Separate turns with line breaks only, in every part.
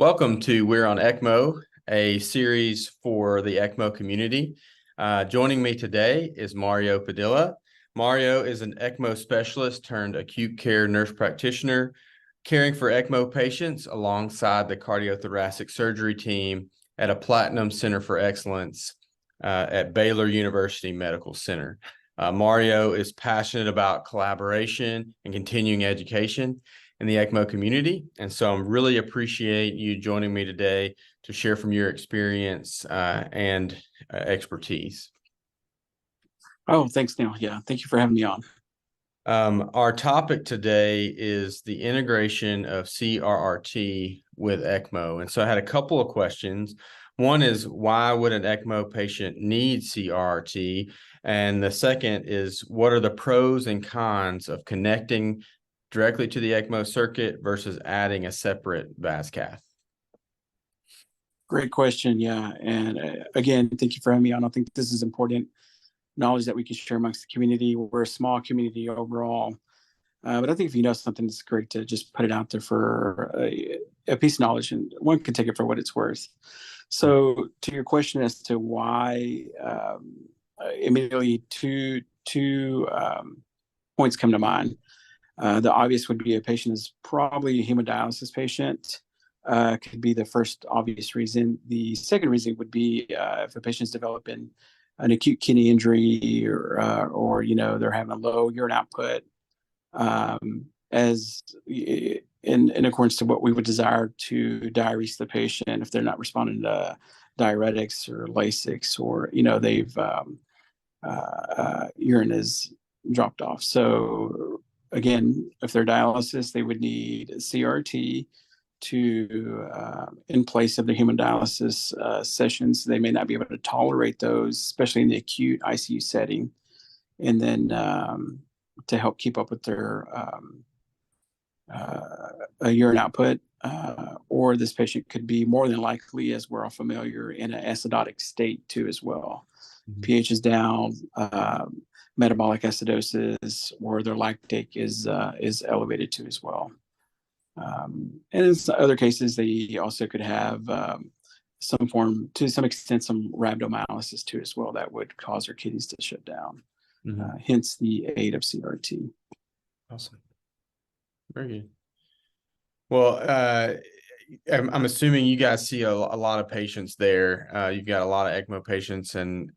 Welcome to We're on ECMO, a series for the ECMO community. Joining me today is Mario Padilla. Mario is an ECMO specialist turned acute care nurse practitioner, caring for ECMO patients alongside the cardiothoracic surgery team at a Platinum Center for Excellence at Baylor University Medical Center. Mario is passionate about collaboration and continuing education in the ECMO community. And so I really appreciate you joining me today to share from your experience and expertise.
Oh, thanks, Neil. Yeah, thank you for having me on.
Our topic today is the integration of CRRT with ECMO. And so I had a couple of questions. One is, why would an ECMO patient need CRRT? And the second is, what are the pros and cons of connecting directly to the ECMO circuit versus adding a separate Vascath?
Great question. Yeah. And again, thank you for having me on. I think this is important knowledge that we can share amongst the community. We're a small community overall. But I think if you know something, it's great to just put it out there for a piece of knowledge, and one can take it for what it's worth. So to your question as to why, immediately two points come to mind. The obvious would be a patient is probably a hemodialysis patient. Could be the first obvious reason. The second reason would be if a patient's developing an acute kidney injury, or they're having a low urine output, as in accordance to what we would desire to diurese the patient if they're not responding to diuretics or Lasix, or they've urine is dropped off. So again, if they're dialysis, they would need CRRT to in place of the hemodialysis sessions. They may not be able to tolerate those, especially in the acute ICU setting, and then to help keep up with their urine output. Or this patient could be more than likely, as we're all familiar, in an acidotic state too as well. Mm-hmm. pH is down, metabolic acidosis, or their lactate is elevated too as well. And in other cases, they also could have some form, to some extent, some rhabdomyolysis too as well, that would cause their kidneys to shut down. Mm-hmm. Hence the aid of CRRT.
Awesome. Very good. Well, I'm assuming you guys see a lot of patients there. You've got a lot of ECMO patients, and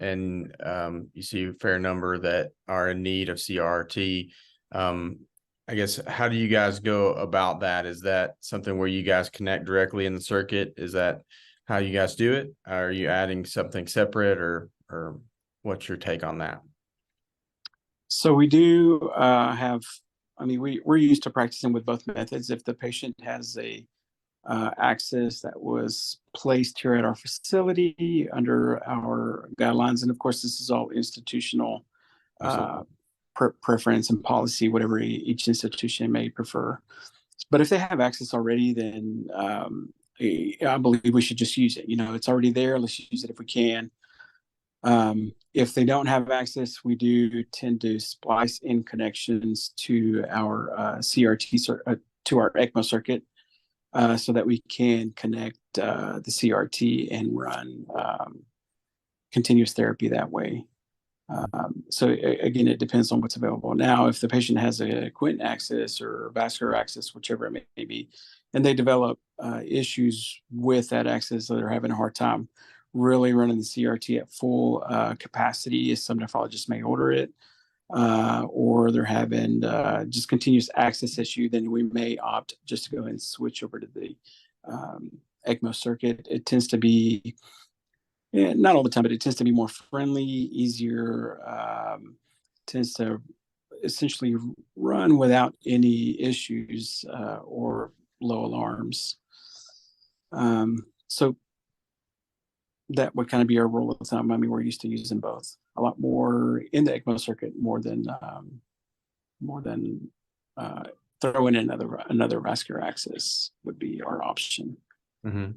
you see a fair number that are in need of CRRT. I guess, how do you guys go about that? Is that something where you guys connect directly in the circuit? Is that how you guys do it? Are you adding something separate, or what's your take on that?
So we do we're used to practicing with both methods. If the patient has a access that was placed here at our facility under our guidelines, and of course this is all institutional preference and policy, whatever each institution may prefer. But if they have access already, then I believe we should just use it. It's already there. Let's use it if we can. If they don't have access, we do tend to splice in connections to our CRT to our ECMO circuit, so that we can connect the CRT and run continuous therapy that way. So again, it depends on what's available. Now, if the patient has a quint access or vascular access, whichever it may be, and they develop issues with that access, so they're having a hard time really running the CRT at full capacity, some nephrologists may order it, or they're having just continuous access issue, then we may opt just to go ahead and switch over to the ECMO circuit. It tends to be, not all the time, but it tends to be more friendly, easier, tends to essentially run without any issues or low alarms. So that would kind of be our rule of thumb. We're used to using both a lot more in the ECMO circuit, more than throwing in another vascular access would be our option.
Mm-hmm.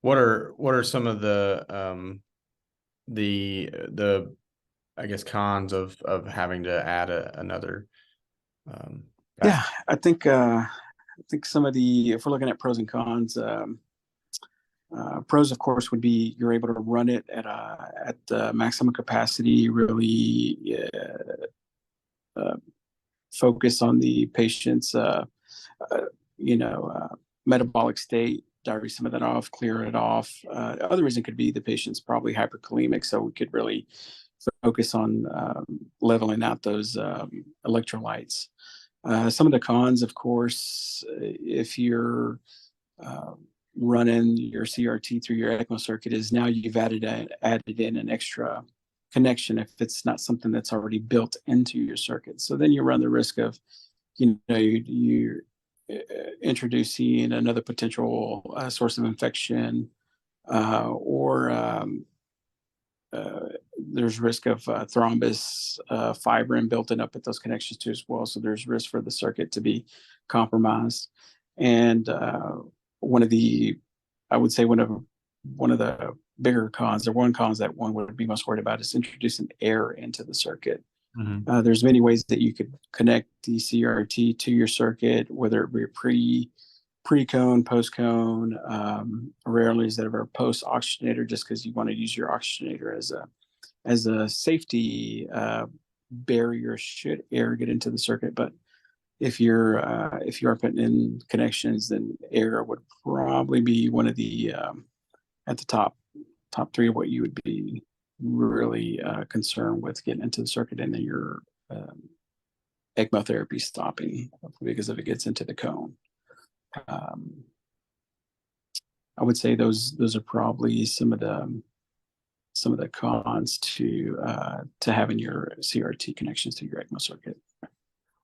What are some of the I guess cons of having to add another?
I think some of the, if we're looking at pros and cons, Pros, of course, would be you're able to run it at maximum capacity, really focus on the patient's metabolic state, diary some of that off, clear it off. Other reason could be the patient's probably hyperkalemic, so we could really focus on leveling out those electrolytes. Some of the cons, of course, if you're running your CRT through your ECMO circuit, is now you've added in an extra connection if it's not something that's already built into your circuit. So then you run the risk of, you introducing another potential source of infection, or there's risk of thrombus, fibrin building up at those connections too as well. So there's risk for the circuit to be compromised. And one of the bigger cons, or one cons that one would be most worried about, is introducing air into the circuit.
Mm-hmm.
There's many ways that you could connect the CRT to your circuit, whether it be pre-cone, post-cone. Rarely is that ever a post-oxygenator, just because you want to use your oxygenator as a safety barrier should air get into the circuit. But if you are putting in connections, then air would probably be one of the at the top three of what you would be really concerned with getting into the circuit, and then your ECMO therapy stopping because if it gets into the cone. I would say those are probably some of the cons to having your CRT connections to your ECMO circuit.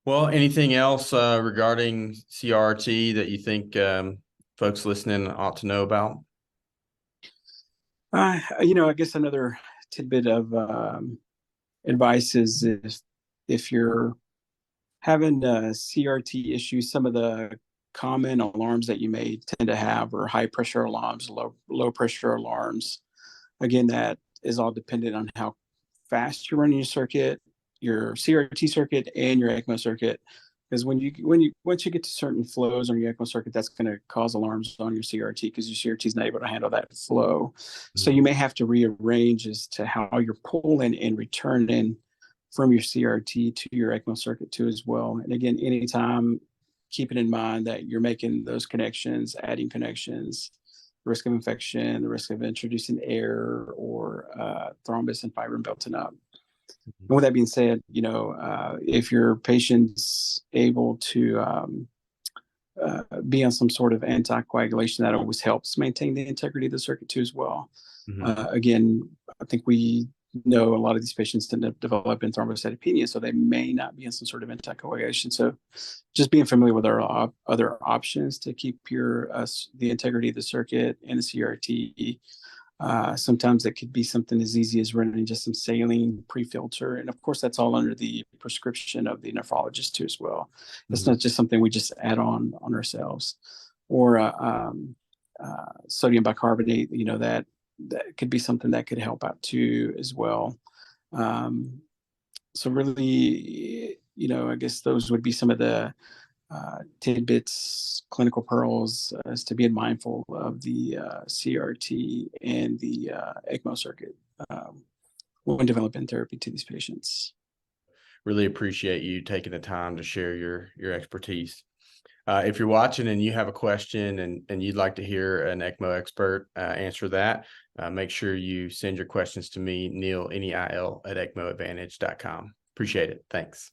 Well, anything else regarding CRT that you think folks listening ought to know about?
I guess another tidbit of advice is if you're having CRT issues, some of the common alarms that you may tend to have are high pressure alarms, low pressure alarms. Again, that is all dependent on how fast you're running your circuit, your CRT circuit, and your ECMO circuit. Because once you get to certain flows on your ECMO circuit, that's going to cause alarms on your CRT because your CRT is not able to handle that flow. Mm-hmm. So you may have to rearrange as to how you're pulling and returning from your CRT to your ECMO circuit too as well. And again, anytime, keeping in mind that you're making those connections, adding connections, risk of infection, the risk of introducing air or thrombus and fibrin building up. And with that being said, if your patient's able to be on some sort of anticoagulation, that always helps maintain the integrity of the circuit too as well. Mm-hmm. Again, I think we know a lot of these patients tend to develop in thrombocytopenia, so they may not be in some sort of anticoagulation. So just being familiar with our other options to keep the integrity of the circuit and the CRT. Sometimes it could be something as easy as running just some saline pre-filter. And of course, that's all under the prescription of the nephrologist too as well. It's mm-hmm. not just something we just add on ourselves. Or sodium bicarbonate, that could be something that could help out too as well. So really, I guess those would be some of the tidbits, clinical pearls, as to being mindful of the CRT and the ECMO circuit when developing therapy to these patients.
Really appreciate you taking the time to share your expertise. If you're watching and you have a question and you'd like to hear an ECMO expert answer that, make sure you send your questions to me, Neil, NEIL, at ECMOadvantage.com. Appreciate it. Thanks.